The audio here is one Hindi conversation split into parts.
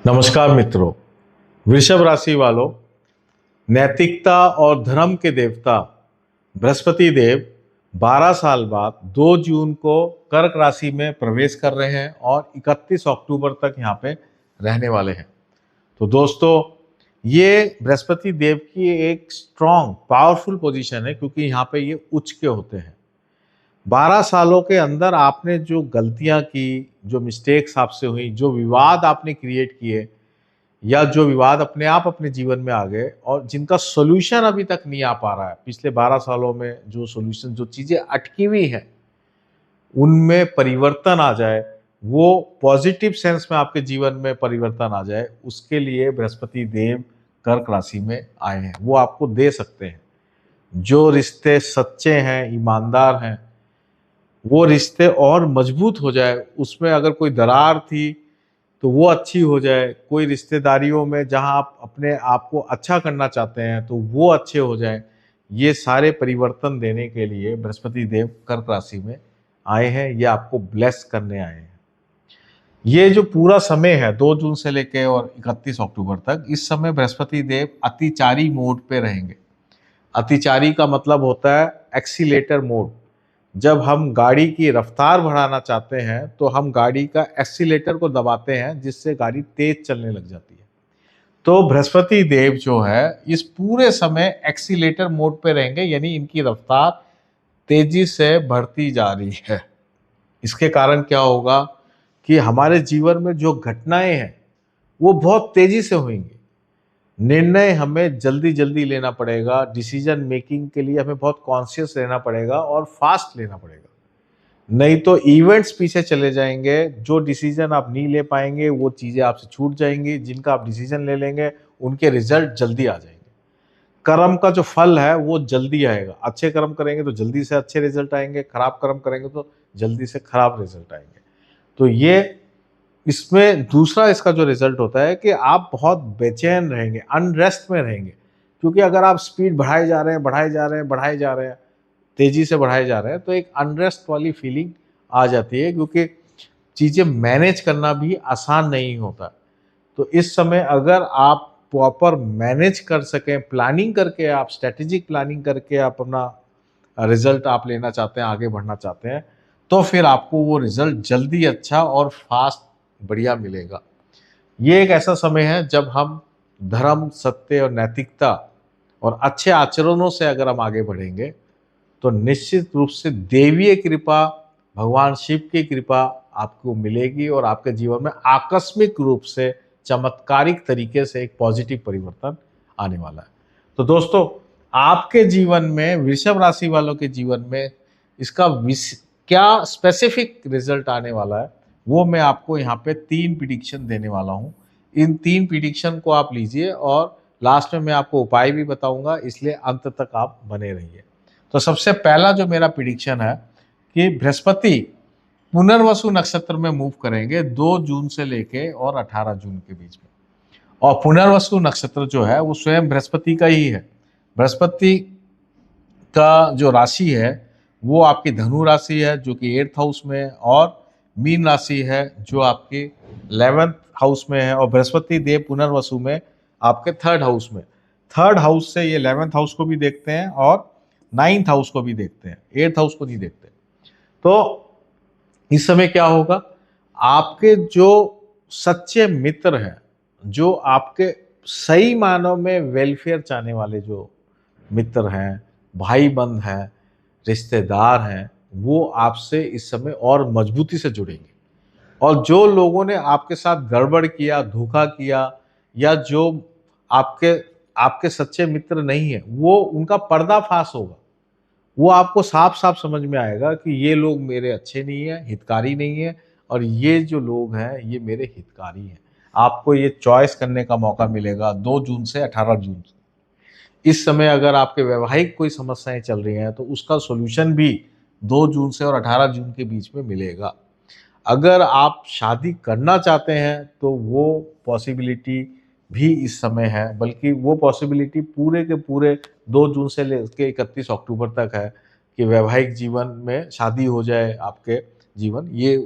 नमस्कार मित्रों। वृषभ राशि वालों, नैतिकता और धर्म के देवता बृहस्पति देव 12 साल बाद 2 जून को कर्क राशि में प्रवेश कर रहे हैं और 31 अक्टूबर तक यहाँ पे रहने वाले हैं। तो दोस्तों, ये बृहस्पति देव की एक स्ट्रॉन्ग पावरफुल पोजीशन है, क्योंकि यहाँ पे ये उच्च के होते हैं। 12 सालों के अंदर आपने जो गलतियां की, जो मिस्टेक्स आपसे हुई, जो विवाद आपने क्रिएट किए, या जो विवाद अपने आप अपने जीवन में आ गए और जिनका सॉल्यूशन अभी तक नहीं आ पा रहा है, पिछले 12 सालों में जो सॉल्यूशन, जो चीज़ें अटकी हुई हैं, उनमें परिवर्तन आ जाए, वो पॉजिटिव सेंस में आपके जीवन में परिवर्तन आ जाए, उसके लिए बृहस्पति देव कर्क राशि में आए हैं। वो आपको दे सकते हैं। जो रिश्ते सच्चे हैं, ईमानदार हैं, वो रिश्ते और मजबूत हो जाए। उसमें अगर कोई दरार थी तो वो अच्छी हो जाए। कोई रिश्तेदारियों में जहां आप अपने आप को अच्छा करना चाहते हैं तो वो अच्छे हो जाए। ये सारे परिवर्तन देने के लिए बृहस्पति देव कर्क राशि में आए हैं। ये आपको ब्लेस करने आए हैं। ये जो पूरा समय है 2 जून से लेके और 31 अक्टूबर तक, इस समय बृहस्पति देव अतिचारी मोड पे रहेंगे। अतिचारी का मतलब होता है एक्सीलेटर मोड। जब हम गाड़ी की रफ्तार बढ़ाना चाहते हैं तो हम गाड़ी का एक्सीलेटर को दबाते हैं, जिससे गाड़ी तेज चलने लग जाती है। तो बृहस्पति देव जो है इस पूरे समय एक्सीलेटर मोड पे रहेंगे, यानी इनकी रफ्तार तेजी से बढ़ती जा रही है। इसके कारण क्या होगा कि हमारे जीवन में जो घटनाएं हैं वो बहुत तेजी से होंगी। निर्णय हमें जल्दी जल्दी लेना पड़ेगा। डिसीजन मेकिंग के लिए हमें बहुत कॉन्शियस रहना पड़ेगा और फास्ट लेना पड़ेगा, नहीं तो इवेंट्स पीछे चले जाएंगे। जो डिसीजन आप नहीं ले पाएंगे वो चीज़ें आपसे छूट जाएंगी। जिनका आप डिसीजन ले लेंगे उनके रिजल्ट जल्दी आ जाएंगे। कर्म का जो फल है वो जल्दी आएगा। अच्छे कर्म करेंगे तो जल्दी से अच्छे रिजल्ट आएंगे, खराब कर्म करेंगे तो जल्दी से खराब रिजल्ट आएंगे। तो ये इसमें दूसरा इसका जो रिजल्ट होता है कि आप बहुत बेचैन रहेंगे, अनरेस्ट में रहेंगे। क्योंकि अगर आप स्पीड बढ़ाए जा रहे हैं, बढ़ाए जा रहे हैं, तेजी से बढ़ाए जा रहे हैं, तो एक अनरेस्ट वाली फीलिंग आ जाती है, क्योंकि चीज़ें मैनेज करना भी आसान नहीं होता। तो इस समय अगर आप प्रॉपर मैनेज कर सकें, प्लानिंग करके, आप स्ट्रेटेजिक प्लानिंग करके आप अपना रिजल्ट आप लेना चाहते हैं, आगे बढ़ना चाहते हैं, तो फिर आपको वो रिजल्ट जल्दी अच्छा और फास्ट बढ़िया मिलेगा। ये एक ऐसा समय है जब हम धर्म, सत्य और नैतिकता और अच्छे आचरणों से अगर हम आगे बढ़ेंगे तो निश्चित रूप से देवीय कृपा, भगवान शिव की कृपा आपको मिलेगी और आपके जीवन में आकस्मिक रूप से, चमत्कारिक तरीके से एक पॉजिटिव परिवर्तन आने वाला है। तो दोस्तों, आपके जीवन में, वृषभ राशि वालों के जीवन में इसका क्या स्पेसिफिक रिजल्ट आने वाला है, वो मैं आपको यहाँ पे 3 प्रिडिक्शन देने वाला हूँ। इन 3 प्रिडिक्शन को आप लीजिए और लास्ट में मैं आपको उपाय भी बताऊंगा, इसलिए अंत तक आप बने रहिए। तो सबसे पहला जो मेरा प्रिडिक्शन है कि बृहस्पति पुनर्वसु नक्षत्र में मूव करेंगे 2 जून से लेके और 18 जून के बीच में। और पुनर्वसु नक्षत्र जो है वो स्वयं बृहस्पति का ही है। बृहस्पति का जो राशि है वो आपकी धनु राशि है, जो कि 8th हाउस में है, और मीन राशि है जो आपकी 11th हाउस में है। और बृहस्पति देव पुनर्वसु में आपके 3rd हाउस में। 3rd हाउस से ये 11th हाउस को भी देखते हैं और 9th हाउस को भी देखते हैं, 8th हाउस को नहीं देखते। तो इस समय क्या होगा, आपके जो सच्चे मित्र हैं, जो आपके सही मानों में वेलफेयर चाहने वाले जो मित्र हैं, भाई बंद हैं, रिश्तेदार हैं, वो आपसे इस समय और मजबूती से जुड़ेंगे। और जो लोगों ने आपके साथ गड़बड़ किया, धोखा किया, या जो आपके आपके सच्चे मित्र नहीं है, वो उनका पर्दाफाश होगा। वो आपको साफ साफ समझ में आएगा कि ये लोग मेरे अच्छे नहीं है, हितकारी नहीं है, और ये जो लोग हैं ये मेरे हितकारी हैं। आपको ये चॉइस करने का मौका मिलेगा 2 जून से 18 जून से। इस समय अगर आपके वैवाहिक कोई समस्याएं चल रही हैं तो उसका सॉल्यूशन भी 2 जून से और 18 जून के बीच में मिलेगा। अगर आप शादी करना चाहते हैं तो वो पॉसिबिलिटी भी इस समय है, बल्कि वो पॉसिबिलिटी पूरे के पूरे 2 जून से लेकर 31 अक्टूबर तक है कि वैवाहिक जीवन में शादी हो जाए आपके जीवन, ये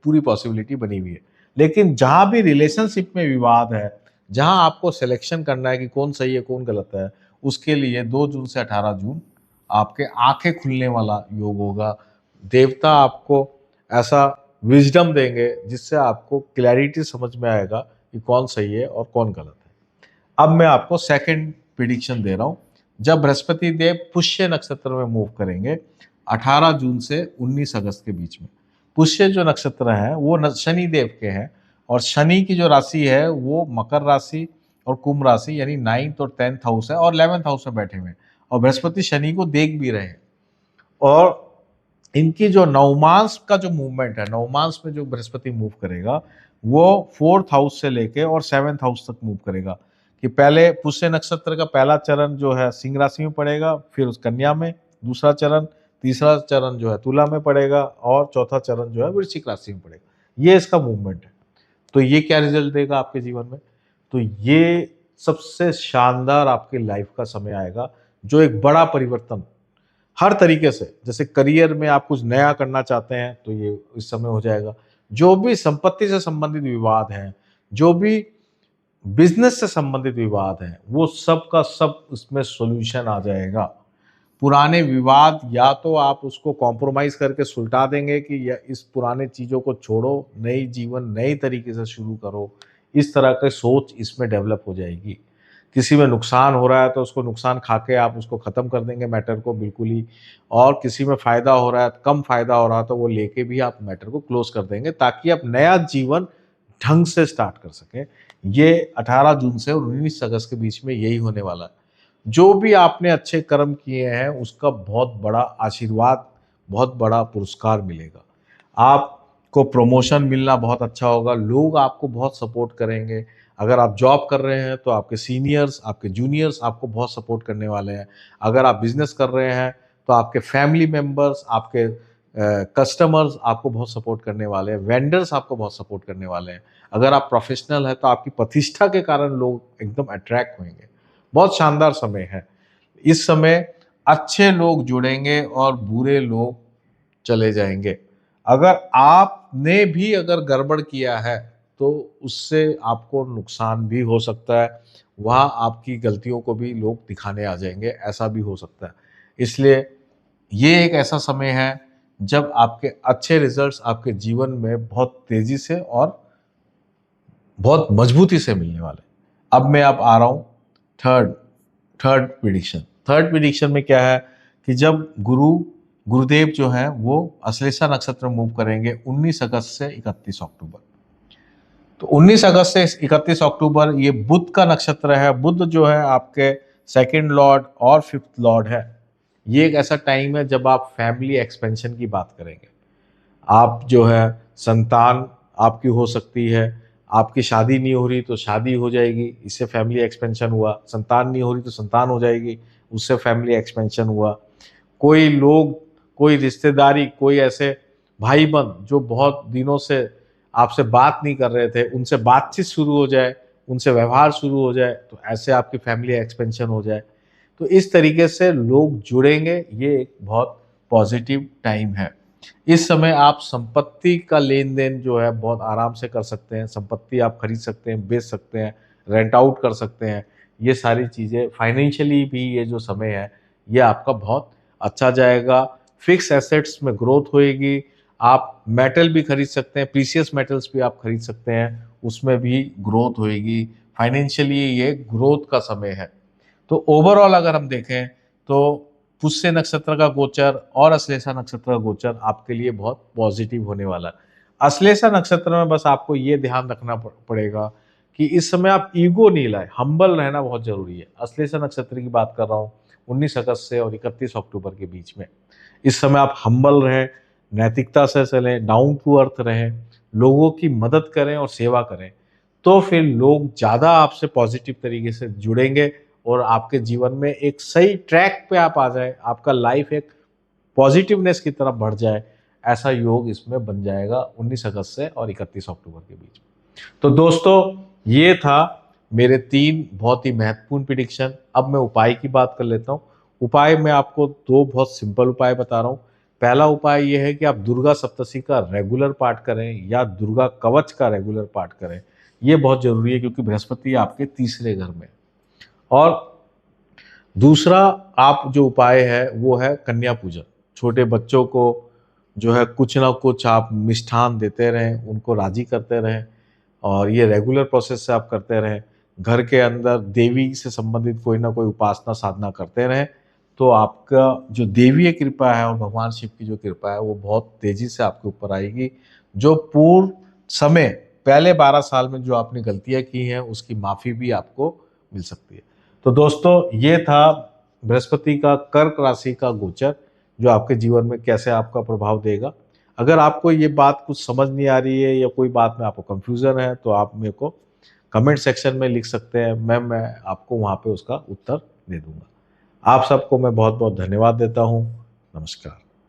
पूरी पॉसिबिलिटी बनी हुई है। लेकिन जहां भी रिलेशनशिप में विवाद है, जहां आपको सिलेक्शन करना है कि कौन सही है कौन गलत है, उसके लिए 2 जून से 18 जून आपके आंखें खुलने वाला योग होगा। देवता आपको ऐसा विजडम देंगे जिससे आपको क्लैरिटी समझ में आएगा कि कौन सही है और कौन गलत है। अब मैं आपको सेकंड प्रिडिक्शन दे रहा हूं। जब बृहस्पति देव पुष्य नक्षत्र में मूव करेंगे 18 जून से 19 अगस्त के बीच में, पुष्य जो नक्षत्र है वो शनि देव के हैं, और शनि की जो राशि है वो मकर राशि और कुंभ राशि यानी 9th और 10th हाउस है और 11th हाउस में बैठे हुए हैं, और बृहस्पति शनि को देख भी रहे हैं। और इनकी जो नवमांश का जो मूवमेंट है, नवमांश में जो बृहस्पति मूव करेगा वो 4th हाउस से लेके और 7th हाउस तक मूव करेगा। कि पहले पुष्य नक्षत्र का पहला चरण जो है सिंह राशि में पड़ेगा, फिर उस कन्या में दूसरा चरण, तीसरा चरण जो है तुला में पड़ेगा, और चौथा चरण जो है वृश्चिक राशि में पड़ेगा। ये इसका मूवमेंट है। तो ये क्या रिजल्ट देगा आपके जीवन में? तो ये सबसे शानदार आपकी लाइफ का समय आएगा, जो एक बड़ा परिवर्तन हर तरीके से, जैसे करियर में आप कुछ नया करना चाहते हैं तो ये इस समय हो जाएगा। जो भी संपत्ति से संबंधित विवाद हैं, जो भी बिजनेस से संबंधित विवाद हैं, वो सब का सब इसमें सॉल्यूशन आ जाएगा। पुराने विवाद या तो आप उसको कॉम्प्रोमाइज करके सुलटा देंगे कि या इस पुराने चीज़ों को छोड़ो, नई जीवन नई तरीके से शुरू करो, इस तरह की सोच इसमें डेवलप हो जाएगी। किसी में नुकसान हो रहा है तो उसको नुकसान खा के आप उसको ख़त्म कर देंगे मैटर को बिल्कुल ही, और किसी में फ़ायदा हो रहा है, कम फ़ायदा हो रहा है तो वो लेके भी आप मैटर को क्लोज कर देंगे, ताकि आप नया जीवन ढंग से स्टार्ट कर सकें। ये 18 जून से और 19 अगस्त के बीच में यही होने वाला है। जो भी आपने अच्छे कर्म किए हैं उसका बहुत बड़ा आशीर्वाद, बहुत बड़ा पुरस्कार मिलेगा। आपको प्रमोशन मिलना बहुत अच्छा होगा, लोग आपको बहुत सपोर्ट करेंगे। अगर आप जॉब कर रहे हैं तो आपके सीनियर्स, आपके जूनियर्स आपको बहुत सपोर्ट करने वाले हैं। अगर आप बिजनेस कर रहे हैं तो आपके फैमिली मेंबर्स, आपके कस्टमर्स आपको बहुत सपोर्ट करने वाले हैं, वेंडर्स आपको बहुत सपोर्ट करने वाले हैं। अगर आप प्रोफेशनल हैं तो आपकी प्रतिष्ठा के कारण लोग एकदम अट्रैक्ट होंगे। बहुत शानदार समय है। इस समय अच्छे लोग जुड़ेंगे और बुरे लोग चले जाएंगे। अगर आपने भी अगर गड़बड़ किया है तो उससे आपको नुकसान भी हो सकता है, वहाँ आपकी गलतियों को भी लोग दिखाने आ जाएंगे, ऐसा भी हो सकता है। इसलिए ये एक ऐसा समय है जब आपके अच्छे रिजल्ट्स आपके जीवन में बहुत तेजी से और बहुत मजबूती से मिलने वाले। अब मैं आप आ रहा हूँ third third prediction. Third prediction में क्या है कि जब गुरुदेव जो है वो अश्लेषा नक्षत्र में मूव करेंगे 19 अगस्त से 31 अक्टूबर। तो 19 अगस्त से 31 अक्टूबर ये बुध का नक्षत्र है। बुध जो है आपके सेकंड लॉर्ड और फिफ्थ लॉर्ड है। ये एक ऐसा टाइम है जब आप फैमिली एक्सपेंशन की बात करेंगे। आप जो है संतान आपकी हो सकती है, आपकी शादी नहीं हो रही तो शादी हो जाएगी, इससे फैमिली एक्सपेंशन हुआ। संतान नहीं हो रही तो संतान हो जाएगी, उससे फैमिली एक्सपेंशन हुआ। कोई लोग, कोई रिश्तेदारी, कोई ऐसे भाई बंद जो बहुत दिनों से आपसे बात नहीं कर रहे थे, उनसे बातचीत शुरू हो जाए, उनसे व्यवहार शुरू हो जाए, तो ऐसे आपकी फैमिली एक्सपेंशन हो जाए। तो इस तरीके से लोग जुड़ेंगे। ये एक बहुत पॉजिटिव टाइम है। इस समय आप संपत्ति का लेन देन जो है बहुत आराम से कर सकते हैं। संपत्ति आप खरीद सकते हैं, बेच सकते हैं, रेंट आउट कर सकते हैं। ये सारी चीज़ें फाइनेंशियली भी ये जो समय है ये आपका बहुत अच्छा जाएगा। फिक्स एसेट्स में ग्रोथ होएगी। आप मेटल भी खरीद सकते हैं, प्रीशियस मेटल्स भी आप खरीद सकते हैं, उसमें भी ग्रोथ होएगी। फाइनेंशियली ये ग्रोथ का समय है। तो ओवरऑल अगर हम देखें तो पुष्य नक्षत्र का गोचर और अश्लेषा नक्षत्र का गोचर आपके लिए बहुत पॉजिटिव होने वाला है। अश्लेषा नक्षत्र में बस आपको ये ध्यान रखना पड़ेगा कि इस समय आप ईगो नहीं लाए, हम्बल रहना बहुत जरूरी है। अश्लेषा नक्षत्र की बात कर रहा हूँ 19 अगस्त से और 31 अक्टूबर के बीच में। इस समय आप हम्बल रहें, नैतिकता से चलें, डाउन टू अर्थ रहें, लोगों की मदद करें और सेवा करें, तो फिर लोग ज़्यादा आपसे पॉजिटिव तरीके से जुड़ेंगे और आपके जीवन में एक सही ट्रैक पे आप आ जाए, आपका लाइफ एक पॉजिटिवनेस की तरफ बढ़ जाए, ऐसा योग इसमें बन जाएगा 19 अगस्त से और 31 अक्टूबर के बीच में। तो दोस्तों ये था मेरे 3 बहुत ही महत्वपूर्ण प्रिडिक्शन। अब मैं उपाय की बात कर लेता हूँ। उपाय मैं आपको 2 बहुत सिंपल उपाय बता रहा हूँ। पहला उपाय ये है कि आप दुर्गा सप्तशती का रेगुलर पाठ करें या दुर्गा कवच का रेगुलर पाठ करें। ये बहुत ज़रूरी है क्योंकि बृहस्पति आपके तीसरे घर में। और दूसरा आप जो उपाय है वो है कन्या पूजन। छोटे बच्चों को जो है कुछ ना कुछ आप मिष्ठान देते रहें, उनको राज़ी करते रहें और ये रेगुलर प्रोसेस से आप करते रहें। घर के अंदर देवी से संबंधित कोई ना कोई उपासना साधना करते रहें, तो आपका जो देवीय कृपा है और भगवान शिव की जो कृपा है वो बहुत तेज़ी से आपके ऊपर आएगी। जो पूर्ण समय पहले 12 साल में जो आपने गलतियाँ की हैं उसकी माफ़ी भी आपको मिल सकती है। तो दोस्तों ये था बृहस्पति का कर्क राशि का गोचर, जो आपके जीवन में कैसे आपका प्रभाव देगा। अगर आपको ये बात कुछ समझ नहीं आ रही है या कोई बात में आपको कन्फ्यूज़न है तो आप मेरे को कमेंट सेक्शन में लिख सकते हैं, मैं आपको वहाँ पे उसका उत्तर दे दूँगा। आप सबको मैं बहुत-बहुत धन्यवाद देता हूँ। नमस्कार।